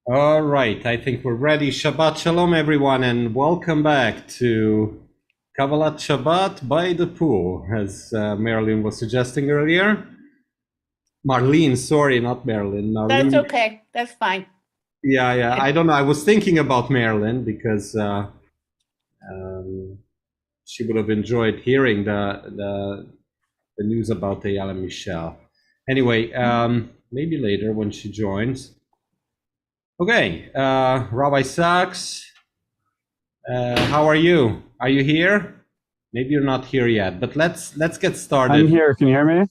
All right, I think we're ready. Shabbat Shalom, everyone, and welcome back to Kabbalat Shabbat by the pool, as Marilyn was suggesting earlier. Marlene, sorry, not Marilyn. That's Marlene. okay. That's fine. Yeah. I don't know. I was thinking about Marilyn because she would have enjoyed hearing the news about Eyal and Michelle. Anyway, maybe later when she joins. Okay, Rabbi Sachs. How are you? Are you here? Maybe you're not here yet, but let's get started. I'm here. Can you hear me?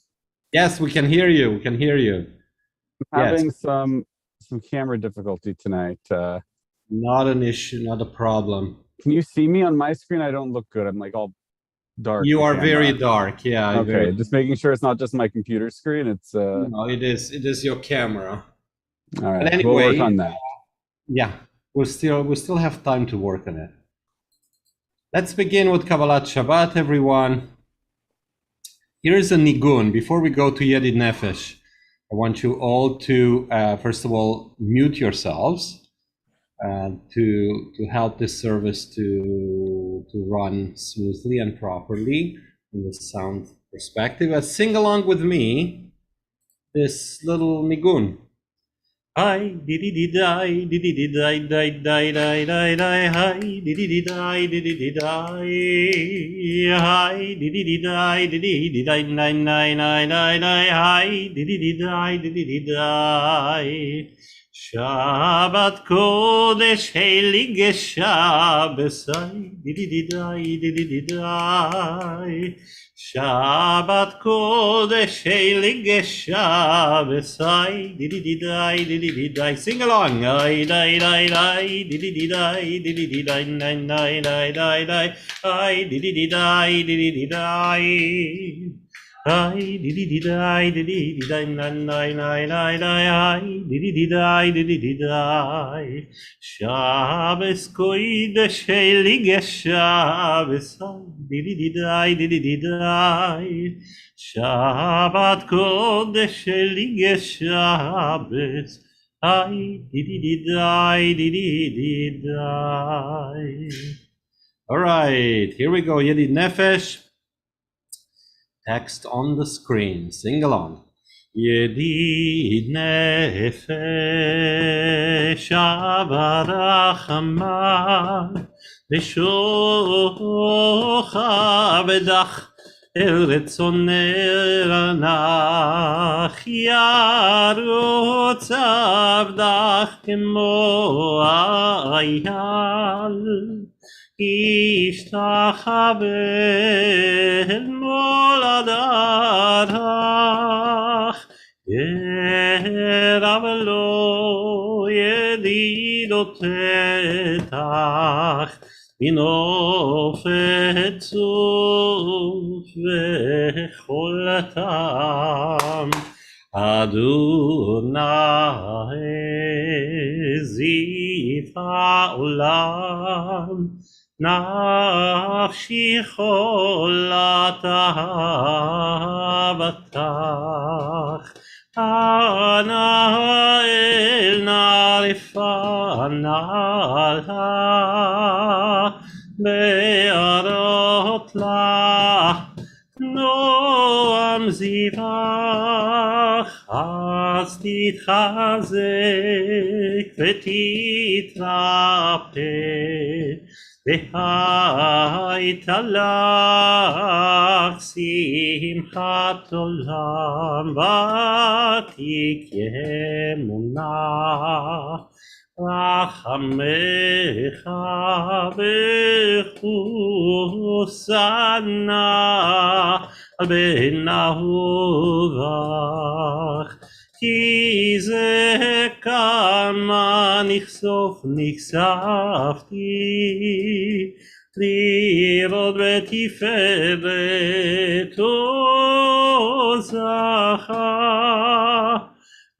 Yes, we can hear you. We can hear you. I'm having some camera difficulty tonight. Not an issue, not a problem. Can you see me on my screen? I don't look good. I'm like all dark. You are very dark. Yeah. Okay, just making sure it's not just my computer screen. It's no, it is your camera. All right. But anyway, we'll work on that. Yeah, we still have time to work on it. Let's begin with Kabbalat Shabbat, everyone. Here is a nigun. Before we go to Yedid Nefesh, I want you all to, first of all, mute yourselves to help this service to run smoothly and properly from the sound perspective. Sing along with me this little nigun. Hi, diddy diddy die, diddy diddy die, die die die die die. Hi, diddy diddy die, diddy diddy die. Hi, diddy diddy die, diddy diddy die, die die die die die. Hi, diddy diddy die, diddy diddy die. Shabbat Kodesh, heilige Shabbos. Hi, diddy diddy die, diddy diddy die. Shabbat Kodesh, heilige Shabbos, ay, di-di-di-di-di, di-di-di-di. Sing along, ay, di-di-di-di-di, di-di-di-di-di, di-di-di-di-di, di-di-di-di-di, ay, di-di-di-di-di, di-di-di-di-di. Ay, di-di-di-di, di-di-di-di, ay, di-di-di-di, di-di-di-di. Shabbos Kodesh, heilige Shabbos, di-di-di-di, di-di-di-di. Shabbat Kodesh, heilige Shabbos, ay, di-di-di-di, di-di-di-di. All right, here we go, Yedid Nefesh. Text on the screen. Sing along. Yedid nefesh avarachama lishocha bedach el retzoner anach yarutz avdach kemo ayal ishtachavel moladarach yeravelo yedidotetach inofet zuf vecholatam Adonai zifa olam Nafshi cholat ahavatach Ana el narifanalha Be'arot la Noam zivach Az titchazek v'titrapeh והייתה לך שמחת עולם ותקיים אמונה רחמך וחוסנה בן אהובך כי זה כמה נחשפתי לראות בתפארת עוזך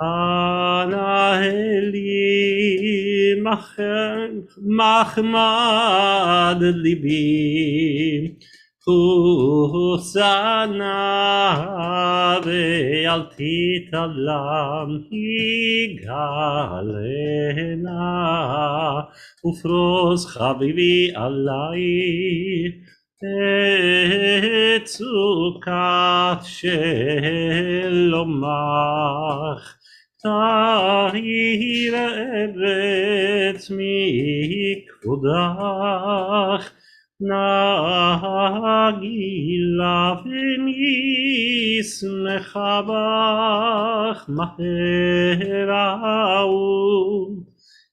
אנא לי מחמד ליבי Hosana ve'al titalam higalena ufros chavivi alai tetzukat shelomach tahir eretz mikvodach Nagila venis mechabach maherau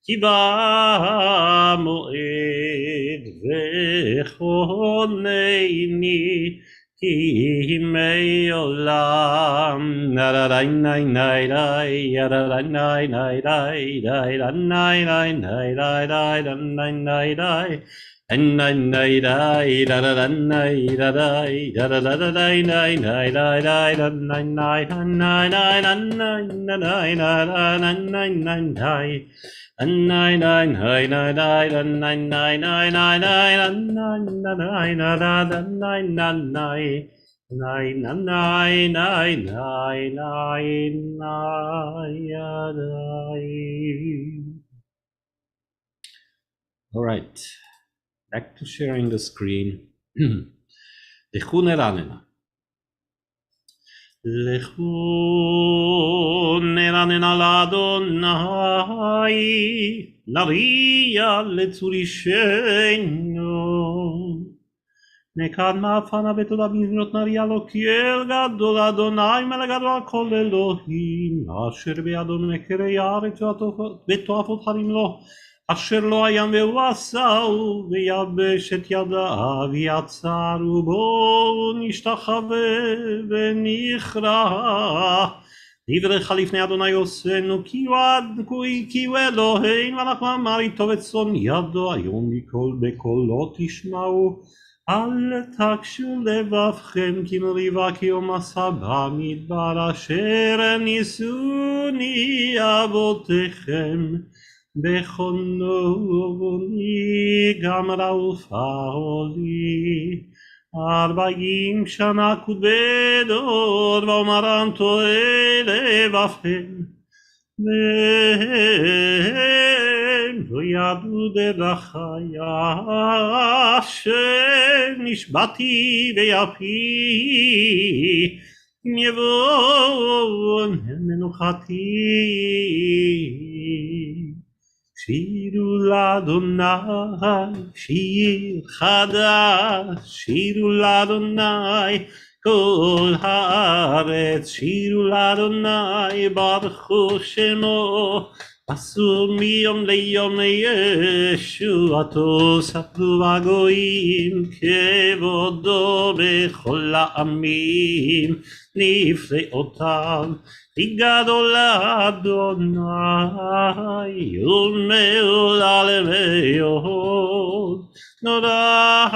Kiba moed vechoneini Ki mei olam Nararai nai nai rai Yararai nai nai rai Rai nai nai nai rai Rai nai nai rai and nine night I da da da night da da da da da da nine night I da da nine night nine nine nine nine nine nine nine nine and nine nine nine nine nine nine nine nine nine nine nine nine da da nine nine nine nine nine nine nine nine. All right. Back to sharing the screen. לכו נרננה. לכו נרננה לאדוני, נריע לצור אישנו. נקדמה פנה בתודה בזמירות נריע לו כי אל גדול אדוני מלך גדול על כל אלוהים, אשר בידו מקרי הארץ ותועפות הרים לו. אשר לא הים והוא עשהו, ויבש את ידיו יצרו בו, נשתחווה ונכרע. דברך לפני אדוני עושנו, כי הוא אלוהינו, ואנחנו אמר איתו וצאן ידו, היום בקולו תשמעו. אל תקשו לבבכם, כי מריבה כי יום עשה במדבר, אשר ניסוני אבותיכם. בכונוני גמרה ופעולי 40 שנה כודדור ואומרם טועה לבבכם והם לא ידעו דרכי אשר נשבעתי ביפי אם יבואו מנוחתי שירו לאדוני שיר חדש, שירו לאדוני כל הארץ, שירו לאדוני ברכו שמו, עשו מיום ליום ישועתו, ספרו הגויים כבודו בכל העמים, נפלאותיו גדול אדוני ומעולה מאוד נודע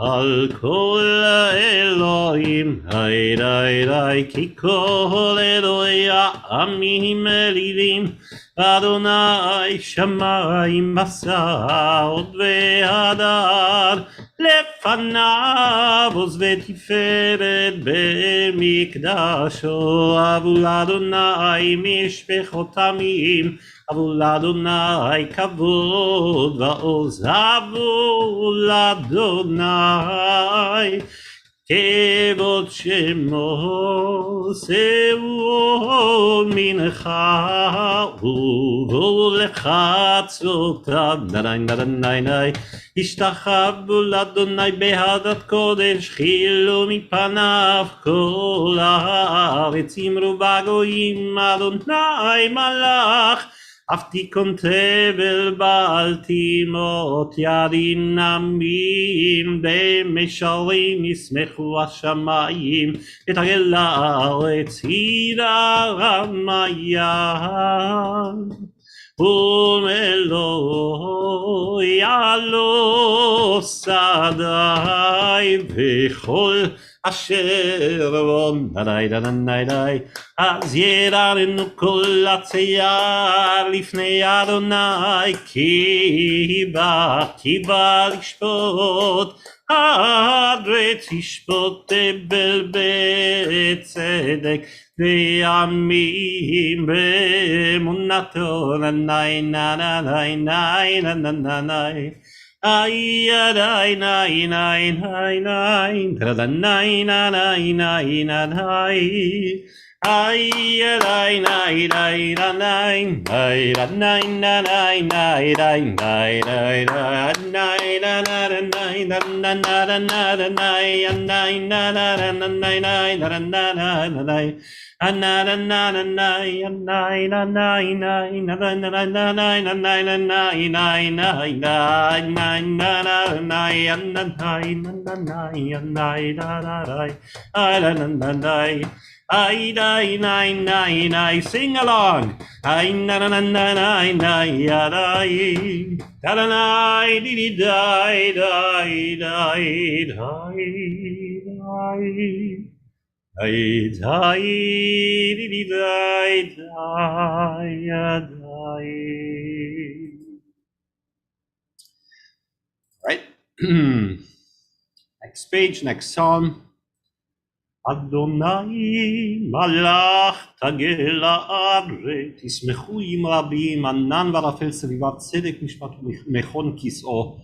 על כל האלוהים היי כי כל אלוהי העמים מלילים אדוני שמיים עשה עוד והדר לפניו עוז ותפארת במקדשו אבו לאדוני משפחות עמים אבו לאדוני כבוד ועוז אבו לאדוני כבוד שמו שאו מנחה ובואו לחצותיו נדנאי השתחוו לאדוני בהדת קודש חילו מפניו כל הארץ אמרו בגויים אדוני מלך אף תיכון תבל בעל תימות ידין עמים במשלים ישמחו השמיים ותגל לארץ עיר הרמיה ומלוא יעלו שדי וכל אשר בו נדי דנדי די אז ירננו כל הצייר לפני אדוני כי בא לשפוט אדרי תשפוט תבל בצדק ויאמין באמונתו נאי נאי נאי נאי נאי נאי ay ay nay nay nay nay da nay na nay nay na nay ay ay nay nay na nay nay na nay na nay nay nay nay nay nay na na nay na na na na nay nay na na na nay nay na na na nay another nine nine nine nine nine nine nine nine nine nine sing along I nine nine nine nine die die die die die Ay, ay, di, ay, ay, ay. Right. Next page, next psalm. Adonai malach tagel haaretz, ישמחו עם רבים, ענן וערפל סביבת צדק משפט ומכון כסאו,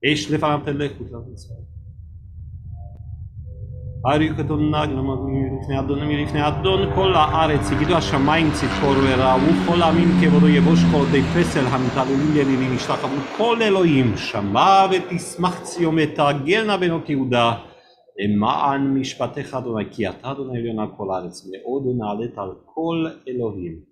אש לפניו תלך ותלך ישראל. אריק אדוני לפני אדוני לפני אדון כל הארץ יגידו השמיים צדקו וראו כל העמים כבודו יבוש חורדי פסל המתעללים ילילים ישתחוו כל אלוהים שמע ותשמח ציון ותגלנה בנות יהודה למען משפטך אדוני כי אתה אדוני עליון על כל הארץ מאוד נעלית על כל אלוהים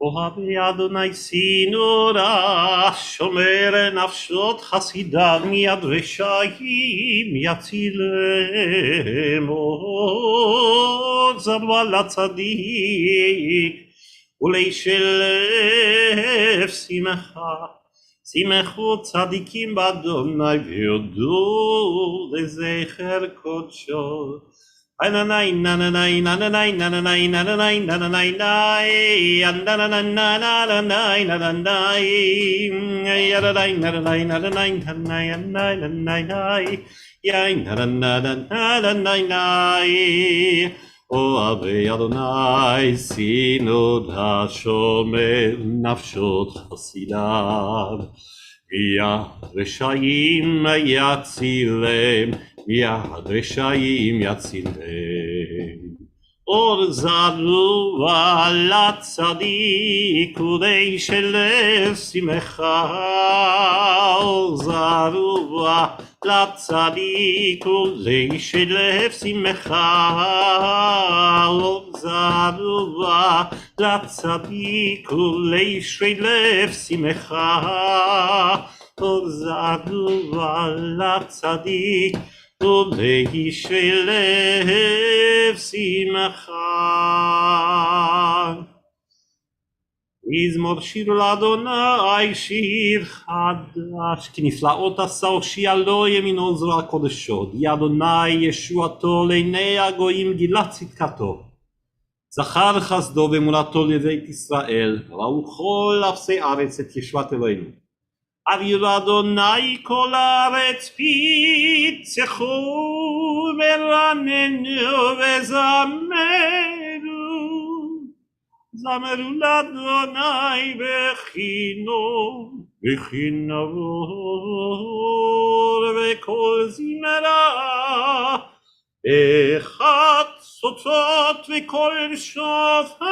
אוהבי אדוני שנורא שומר נפשות חסידיו מיד רשעים יצילם עוד זרוע לצדיק ולשלף שמחו צדיקים באדוני ויודו לזכר קודשו na na na na na na na na na na na na na na na na אוהבי אדוני שנוד השומר נפשות חסידיו מיד רשעים יצילם מיד רשעים יצילם אור זרוע לצדיק ולשלב שמחה אור זרוע לצדיק ולשלב שמחה אור זרוע לצדיק ולשלב שמחה אור זרוע לצדיק ולשלב שמחה מזמור שיר לאדוני שיר חדש כי נפלאות עשה הושיע לו ימינו זרוע קודשו די אדוני ישועתו לעיני הגויים גילה צדקתו זכר חסדו ואמונתו לבית ישראל ראו כל אפסי ארץ את ישועת אלוהינו אביו אדוני כל הארץ פיצחו ורננו וזמרו זמרו לאדוני בכינור וכל זמרה בחצוצות וכל שופר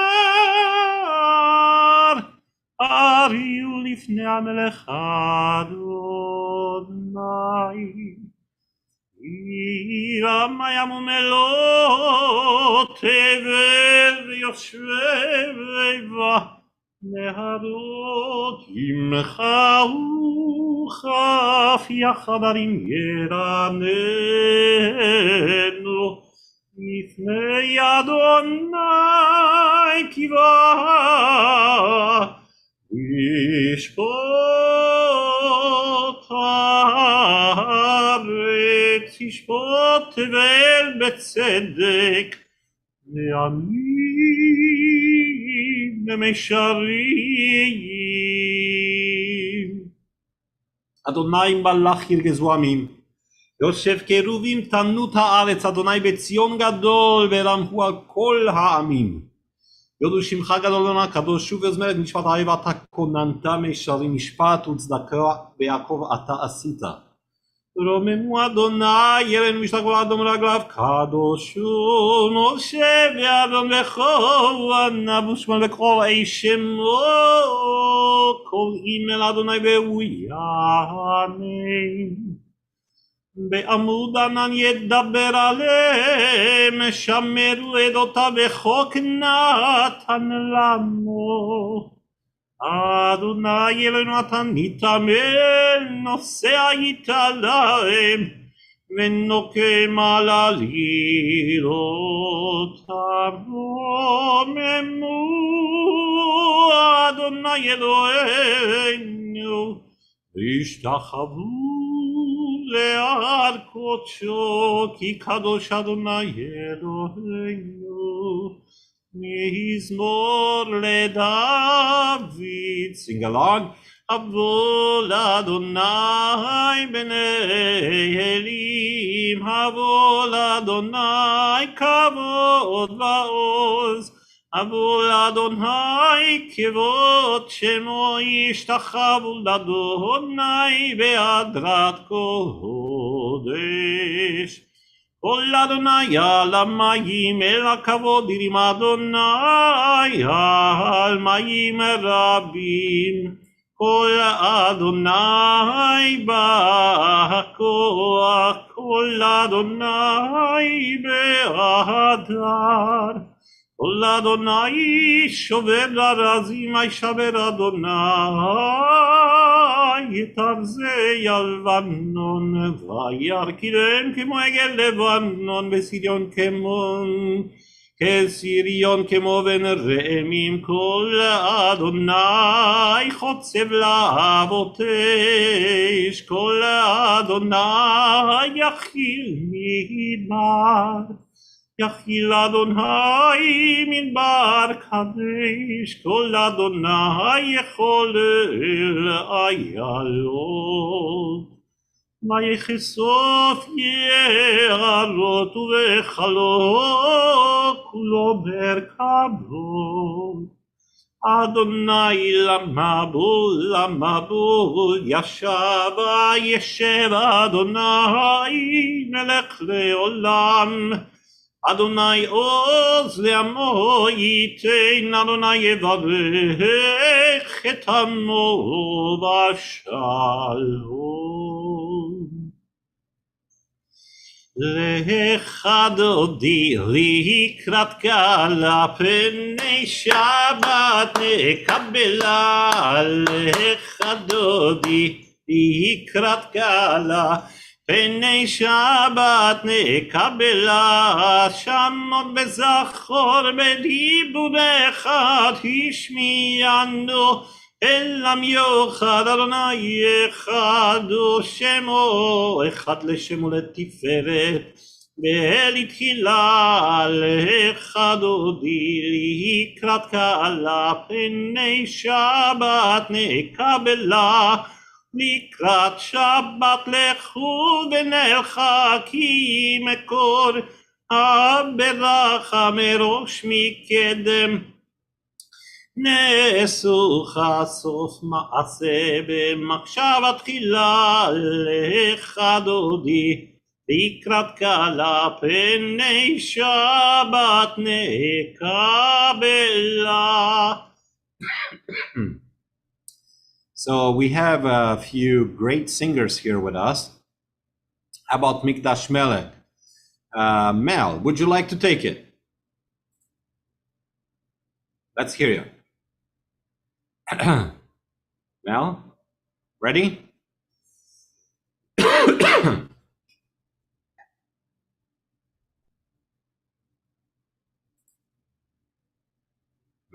אריו לפני המלך אדוני עירם ים ומלוא תבל ויושבי ריבה נהרות ימחאו כף יחד הרים ירננו לפני אדוני קיבה ישפוט הארץ ישפוט תבל בצדק לעמים למישרים אדוני מלך ירגזו עמים יושב קרובים תנות הארץ אדוני בציון גדול ורמחו על כל העמים יודו שמך גדול אדוני קדוש שוב וזמרת משפט האב אתה כוננת מישרים משפט וצדקה ביעקב אתה עשית רוממו אדוני ירנו משתגעו אדום רגליו קדוש הוא משה ואדון וכהן נבו שמואל וכל איש שמו כל הימל אדוני והוא יענם בעמוד ענן ידבר עליהם שמרו עדותיו וחוק נתן לנו אדוני אלוהינו אתה נתאמן נוסע איתה להם ונוקם על עלילותם רוממו אדוני אלוהינו והשתחוו להר קודשו כי קדוש אדוני אלוהינו מזמור לדוד sing along הבוא לאדוני בני אלים הבוא לאדוני כבוד ועוז הבוא לאדוני כבוד שמו ישתחוו לאדוני בהדרת קודש כל אדוני על המים אל הכבוד ירים אדוני על מים רבים כל אדוני בכוח כל אדוני בהדר כל אדוני שובר ארזים ישבר אדוני את ארזי הלבנון וירכילם כמו עגל לבנון בסיריון כסיריון כמו בן רמים כל אדוני חוצב להבות אש כל אדוני יכיל מדבר יכיל אדוני מדבר קדש כל אדוני יכול איילות מה יחשוף יערות ובחלות כולו ברכבות אדוני למה בו ישב אדוני מלך לעולם אדוני עוז לעמו ייתן אדוני יברך את עמו בשלום לך דודי לקראת קלה פני שבת נקבלה לך דודי לקראת קלה פני שבת נקבלה שמות בזכור בדיבור אחד השמיענו אל המיוחד אדוני אחד ושמו אחד לשמו לתפארת ולתחילה לך דודי לקראת קלה פני שבת נקבלה לקראת שבת לכו ונלכה כי מקור הברכה מראש מקדם נעשוך סוף מעשה במחשבה תחילה לך דודי לקראת קלה פני שבת נקבלה. So we have a few great singers here with us. How about Mikdash Melech? Mel, would you like to take it? Let's hear you. Mel, ready?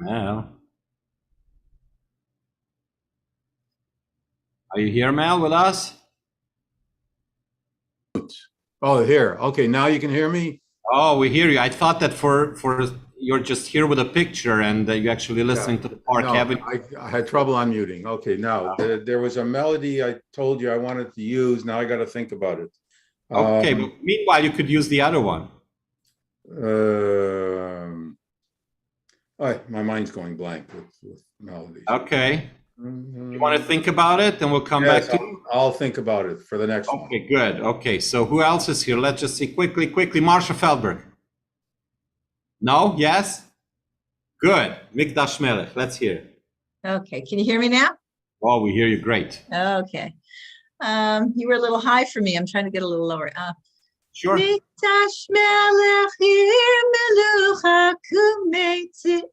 Mel. Are you here, Mel, with us? Oh, here. Okay, now you can hear me? Oh, we hear you. I thought that for you're just here with a picture and you're actually listening to the Park No, Avenue. I had trouble unmuting. Okay, now there was a melody I told you I wanted to use. Now I got to think about it. Okay, but meanwhile, you could use the other one. My mind's going blank with melodies. Okay. You want to think about it, and we'll come Yes, back to you? I'll think about it for the next one. Okay, good. Okay, so who else is here? Let's just see quickly. Marsha Feldberg. No? Yes? Good. Mikdash Melech. Let's hear. Okay, can you hear me now? Oh, we hear you great. Okay. You were a little high for me. I'm trying to get a little lower. Sure. Mikdash melech ir melucha kumeitzi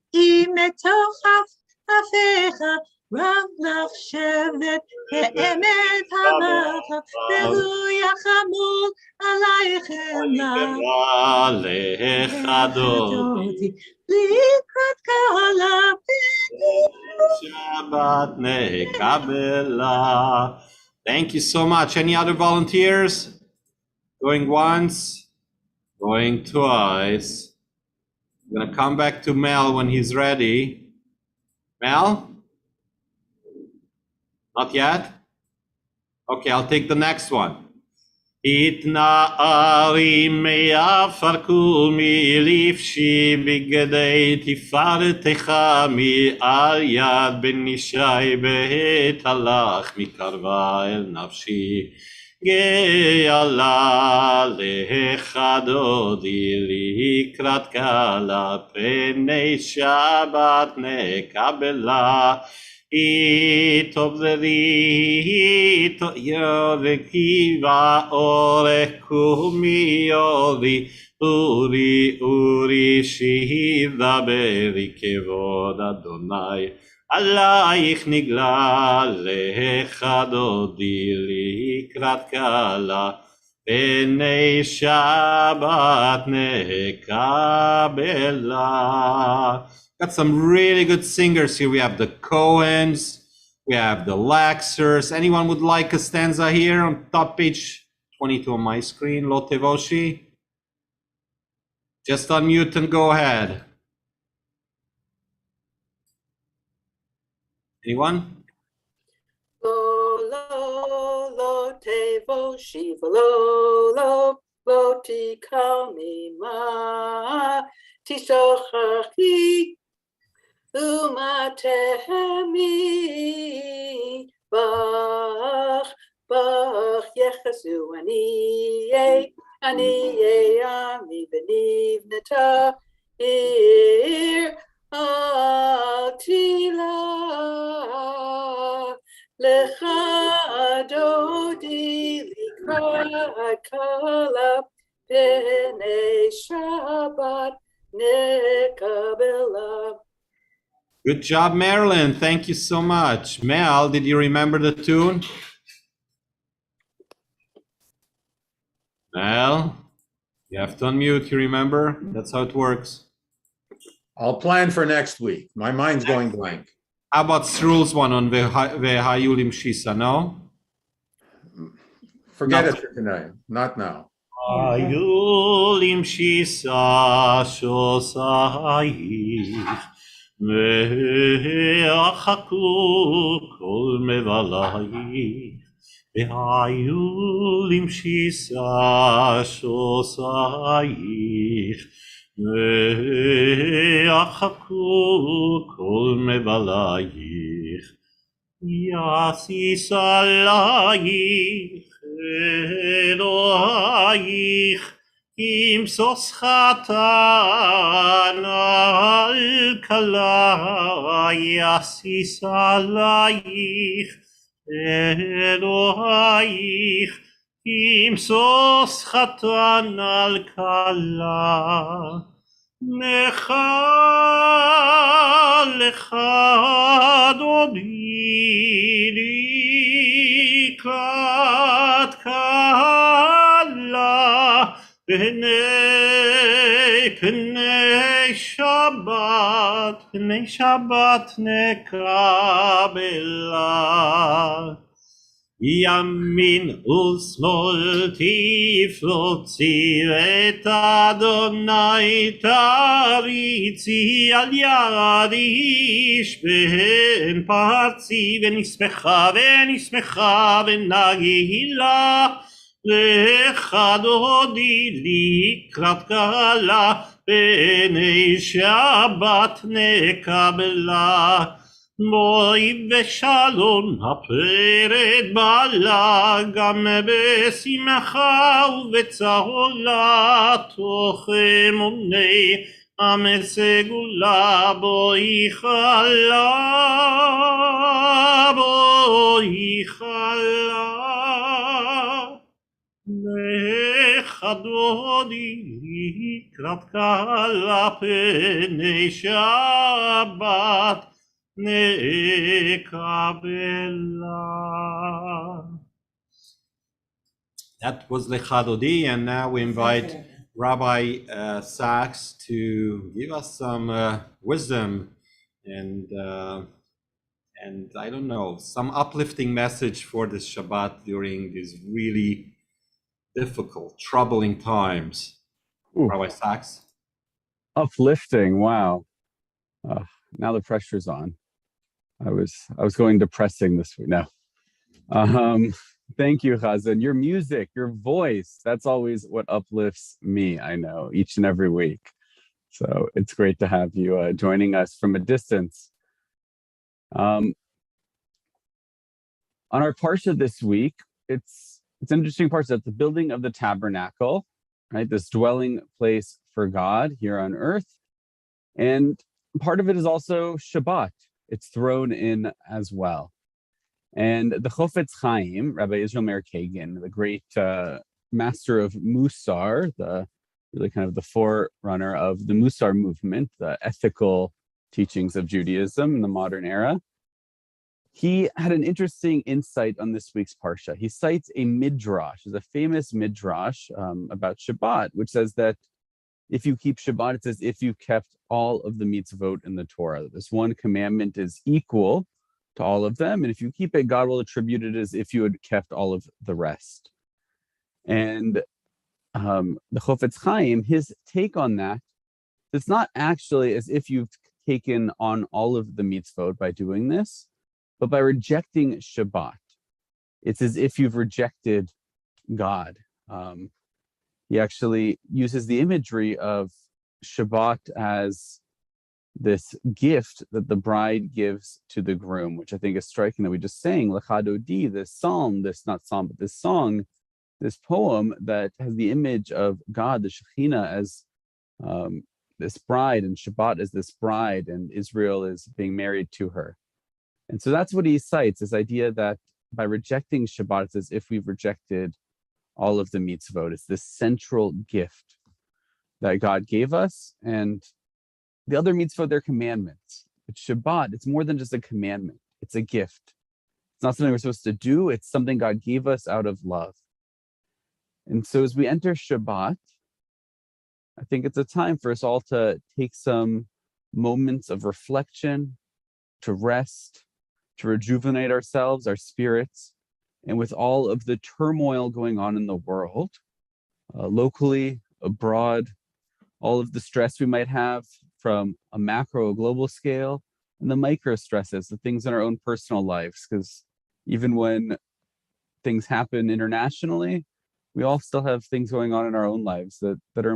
metoch afecha rav lach shevet ve'emet hamacha vehu yachamol aleichem lechadoti likrat kala Shabbat Kabbalat. Thank you so much. Any other volunteers? Going once, going twice. I'm gonna come back to Mel when he's ready. Mel? Not yet? Okay, I'll take the next one. התנערי מעפר קומי לבשי בגדי תפארתך מעל יד בן ישי בעת הלך מקרבה אל נפשי גאלה לך דודי לקראת קלה פני שבת נקבלה Itov zeri yorekiva orekumi yori uri shihida beri kevod Adonai alayich nigla lecha dodi likrat kala B'nei Shabbat nekabela. Got some really good singers here. We have the Cohens, we have the Laxers. Anyone would like a stanza here on top page 22 on my screen? Lo Tevoshi. Just unmute and go ahead. Anyone? Lo Tevoshi lo tikal ma tishochachi umatehemi bach yechasu ani ami benivnata ir atila lecha dodi likrat kala b'nei Shabbat nekabela. Good job, Marilyn. Thank you so much. Mel, did you remember the tune? Mel, you have to unmute. You remember? That's how it works. I'll plan for next week. My mind's going blank. How about Srul's one on Vehayulim Shisa? No? Forget it for tonight. Not now. Hayulim Shisa Shosayich Ve'achaku Kol Mevalayich Vehayulim Shisa Shosayich Ve'achaku Kol Mevalayich Yasis Alayich Elohayich Im sos chatan al kala Yasis Alayich Elohayich Im sos chatan al kala Lecha dodi likrat kala B'nei Shabbat פני שבת נקבלה. ימין ושמאל תפרוצי את אדוני תריצי על יד איש בהן פרצי ונשמחה ונגילה לך דודי לקראת קלה פני שבת נקבלה. בואי בשלום הפרד בעלה גם בשמחה ובצהולה תוך אמוני עם סגולה. בואי חלה לך דודי לקראת קלה פני שבת Nekabela. That was Lecha Dodi, and now we invite Rabbi Sachs to give us some wisdom and I don't know, some uplifting message for this Shabbat during these really difficult, troubling times. Ooh. Rabbi Sachs. Uplifting, wow. Now the pressure's on. I was going depressing this week. No. Thank you, Chazan. Your music, your voice, that's always what uplifts me, I know, each and every week. So it's great to have you joining us from a distance. On our parsha this week, it's an interesting parsha. It's the building of the tabernacle, right? This dwelling place for God here on earth. And part of it is also Shabbat. It's thrown in as well. And the Chofetz Chaim, Rabbi Israel Meir Kagan, the great master of Musar, really kind of the forerunner of the Musar movement, the ethical teachings of Judaism in the modern era, he had an interesting insight on this week's Parsha. He cites a midrash, a famous midrash about Shabbat, which says that if you keep Shabbat, it's as if you kept all of the mitzvot in the Torah. This one commandment is equal to all of them. And if you keep it, God will attribute it as if you had kept all of the rest. And the Chofetz Chaim, his take on that, it's not actually as if you've taken on all of the mitzvot by doing this, but by rejecting Shabbat. It's as if you've rejected God. He actually uses the imagery of Shabbat as this gift that the bride gives to the groom, which I think is striking that we just sang, Lecha Dodi, this psalm, this song, this poem that has the image of God, the Shekhinah, as this bride, and Shabbat as this bride, and Israel is being married to her. And so that's what he cites, this idea that by rejecting Shabbat, it's as if we've rejected all of the mitzvot. It's this central gift that God gave us, and the other mitzvot, they're commandments. But Shabbat, it's more than just a commandment. It's a gift. It's not something we're supposed to do. It's something God gave us out of love. And so as we enter Shabbat, I think it's a time for us all to take some moments of reflection, to rest, to rejuvenate ourselves, our spirits, and with all of the turmoil going on in the world, locally, abroad, all of the stress we might have from a macro, global scale, and the micro stresses, the things in our own personal lives, because even when things happen internationally, we all still have things going on in our own lives that are